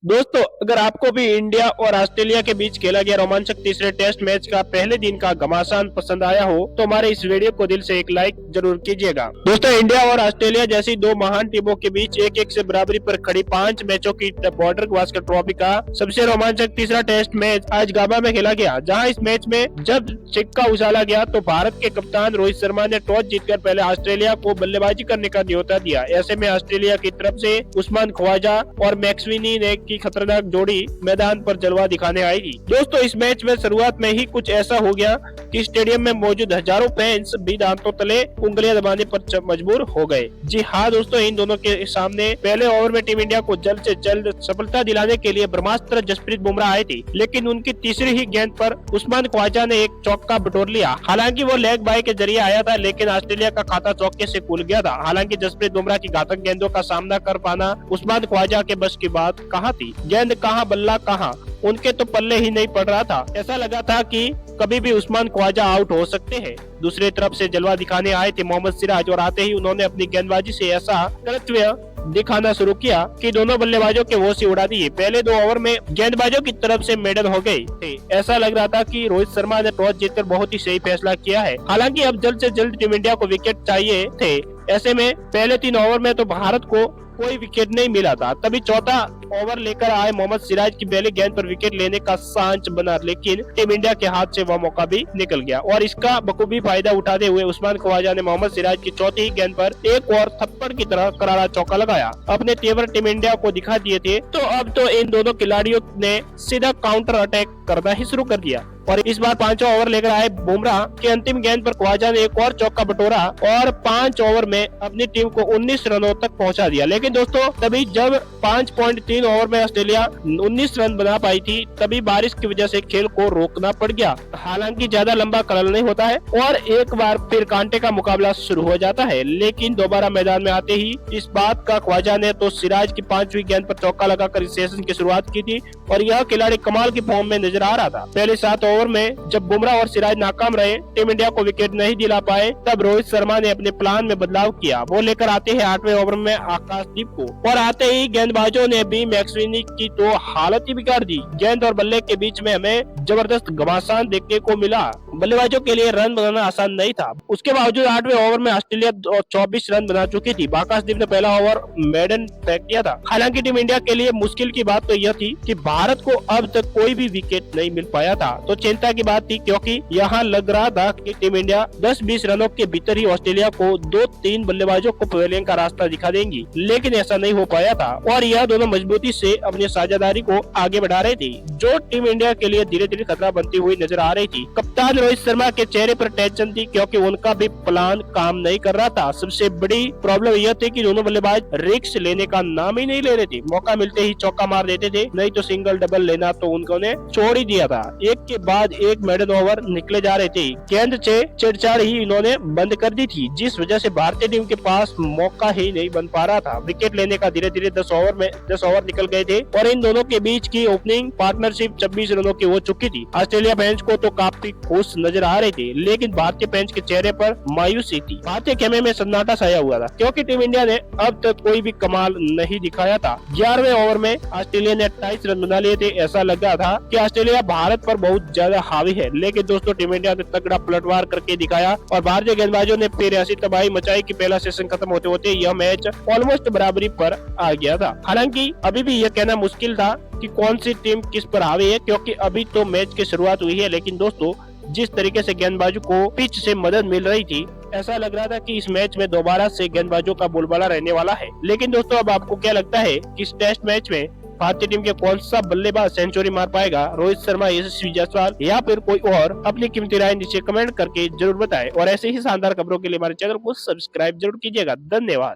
दोस्तों, अगर आपको भी इंडिया और ऑस्ट्रेलिया के बीच खेला गया रोमांचक तीसरे टेस्ट मैच का पहले दिन का घमासान पसंद आया हो तो हमारे इस वीडियो को दिल से एक लाइक जरूर कीजिएगा। दोस्तों, इंडिया और ऑस्ट्रेलिया जैसी दो महान टीमों के बीच एक एक से बराबरी पर खड़ी 5 मैचों की बॉर्डर गावस्कर ट्रॉफी का सबसे रोमांचक तीसरा टेस्ट मैच आज गाबा में खेला गया, जहाँ इस मैच में जब सिक्का उछाला गया तो भारत के कप्तान रोहित शर्मा ने टॉस जीतकर पहले ऑस्ट्रेलिया को बल्लेबाजी करने का न्योता दिया। ऐसे में ऑस्ट्रेलिया की तरफ से उस्मान ख्वाजा और मैक्सवेनी ने की खतरनाक जोड़ी मैदान पर जलवा दिखाने आएगी। दोस्तों, इस मैच में शुरुआत में ही कुछ ऐसा हो गया कि स्टेडियम में मौजूद हजारों फैंस भी दांतों तले उंगलियां दबाने पर मजबूर हो गए। जी हाँ दोस्तों, इन दोनों के सामने पहले ओवर में टीम इंडिया को जल्द से जल्द सफलता दिलाने के लिए ब्रह्मास्त्र जसप्रीत बुमराह आए थे, लेकिन उनकी तीसरी ही गेंद पर उस्मान ख्वाजा ने एक चौका बटोर लिया। हालांकि वो लेग बाय के जरिए आया था, लेकिन ऑस्ट्रेलिया का खाता चौके से खुल गया था। हालांकि जसप्रीत बुमराह की घातक गेंदों का सामना कर पाना उस्मान ख्वाजा के बस की बात कहाँ थी। गेंद कहाँ बल्ला कहाँ, उनके तो पल्ले ही नहीं पड़ रहा था। ऐसा लगा था कि कभी भी उस्मान ख्वाजा आउट हो सकते हैं। दूसरी तरफ से जलवा दिखाने आए थे मोहम्मद सिराज, और आते ही उन्होंने अपनी गेंदबाजी से ऐसा कर्तव्य दिखाना शुरू किया कि दोनों बल्लेबाजों के होश ही उड़ा दिए। पहले 2 ओवर में गेंदबाजों की तरफ से मेडल हो गए थे। ऐसा लग रहा था कि रोहित शर्मा ने टॉस जीतकर बहुत ही सही फैसला किया है। हालांकि अब जल्द से जल्द टीम इंडिया को विकेट चाहिए थे। ऐसे में पहले 3 ओवर में तो भारत को कोई विकेट नहीं मिला था। तभी चौथा ओवर लेकर आए मोहम्मद सिराज की पहली गेंद पर विकेट लेने का सांच बना, लेकिन टीम इंडिया के हाथ से वह मौका भी निकल गया और इसका बखूबी फायदा उठाते हुए उस्मान ख्वाजा ने मोहम्मद सिराज की चौथी ही गेंद पर एक और थप्पड़ की तरह करारा चौका लगाया। अपने तेवर टीम इंडिया को दिखा दिए थे, तो अब तो इन दोनों खिलाड़ियों ने सीधा काउंटर अटैक करना ही शुरू कर दिया। और इस बार 5वां ओवर लेकर आए बुमराह की अंतिम गेंद पर ख्वाजा ने एक और चौका बटोरा और 5 ओवर में अपनी टीम को 19 रनों तक पहुंचा दिया। लेकिन दोस्तों, तभी जब 5.3 ओवर में ऑस्ट्रेलिया 19 रन बना पाई थी, तभी बारिश की वजह से खेल को रोकना पड़ गया। हालांकि ज्यादा लंबा कलल नहीं होता है और एक बार फिर कांटे का मुकाबला शुरू हो जाता है। लेकिन दोबारा मैदान में आते ही इस बात का ख्वाजा ने तो सिराज की 5वीं गेंद पर चौका लगाकर इस सेशन की शुरुआत की थी और यह खिलाड़ी कमाल की फॉर्म में नजर आ रहा था। पहले 7 ओवर में जब बुमराह और सिराज नाकाम रहे, टीम इंडिया को विकेट नहीं दिला पाए, तब रोहित शर्मा ने अपने प्लान में बदलाव किया। वो लेकर आते हैं 8वें ओवर में आकाशदीप को और आते ही गेंदबाजों ने भी मैक्सवेनी की तो हालत ही बिगाड़ दी। गेंद और बल्ले के बीच में हमें जबरदस्त घमासान देखने को मिला। बल्लेबाजों के लिए रन बनाना आसान नहीं था। उसके बावजूद 8वें ओवर में ऑस्ट्रेलिया 24 रन बना चुकी थी। आकाशदीप ने पहला ओवर मेडन फेंक दिया था। हालांकि टीम इंडिया के लिए मुश्किल की बात तो यह थी कि भारत को अब तक कोई भी विकेट नहीं मिल पाया था, तो चिंता की बात थी, क्योंकि यहाँ लग रहा था कि टीम इंडिया 10-20 रनों के भीतर ही ऑस्ट्रेलिया को 2-3 बल्लेबाजों को पवेलियन का रास्ता दिखा देंगी। लेकिन ऐसा नहीं हो पाया था और यह दोनों मजबूती से अपनी साझेदारी को आगे बढ़ा रही थी, जो टीम इंडिया के लिए धीरे धीरे खतरा बनती हुई नजर आ रही थी। कप्तान रोहित शर्मा के चेहरे पर टेंशन थी, क्योंकि उनका भी प्लान काम नहीं कर रहा था। सबसे बड़ी प्रॉब्लम यह थी कि दोनों बल्लेबाज रिस्क लेने का नाम ही नहीं ले रहे थे। मौका मिलते ही चौका मार देते थे, नहीं तो सिंगल डबल लेना तो उन्होंने छोड़ ही दिया था। एक के बाद एक मेडन ओवर निकले जा रहे थे। गेंद से छेड़छाड़ ही इन्होंने बंद कर दी थी, जिस वजह से भारतीय टीम के पास मौका ही नहीं बन पा रहा था विकेट लेने का। धीरे धीरे 10 ओवर निकल गए थे और इन दोनों के बीच की ओपनिंग पार्टनरशिप 26 रनों की हो चुकी थी। ऑस्ट्रेलिया बेंच को तो काफी खुश नजर आ रहे थे, लेकिन भारतीय बेंच के चेहरे पर मायूसी थी। भारतीय खेमे में सन्नाटा छाया हुआ था, क्योंकि टीम इंडिया ने अब तक कोई भी कमाल नहीं दिखाया था। 11वें ओवर में ऑस्ट्रेलिया ने 28 रन बना लिए थे। ऐसा लगा था कि ऑस्ट्रेलिया भारत पर बहुत ज्यादा हावी है, लेकिन दोस्तों टीम इंडिया ने तगड़ा पलटवार करके दिखाया और भारतीय गेंदबाजों ने फिर ऐसी तबाही मचाई कि पहला सेशन खत्म होते होते यह मैच ऑलमोस्ट बराबरी पर आ गया था। हालांकि अभी भी यह कहना मुश्किल था कि कौन सी टीम किस पर हावी है, क्योंकि अभी तो मैच की शुरुआत हुई है। लेकिन दोस्तों, जिस तरीके से गेंदबाजों को पिच से मदद मिल रही थी, ऐसा लग रहा था कि इस मैच में दोबारा से गेंदबाजों का बोलबाला रहने वाला है। लेकिन दोस्तों, अब आपको क्या लगता है कि इस टेस्ट मैच में भारतीय टीम के कौन सा बल्लेबाज सेंचुरी मार पाएगा? रोहित शर्मा, यशस्वी जायसवाल या फिर कोई और? अपनी कीमती राय नीचे कमेंट करके जरूर बताएं और ऐसे ही शानदार खबरों के लिए हमारे चैनल को सब्सक्राइब जरूर कीजिएगा। धन्यवाद।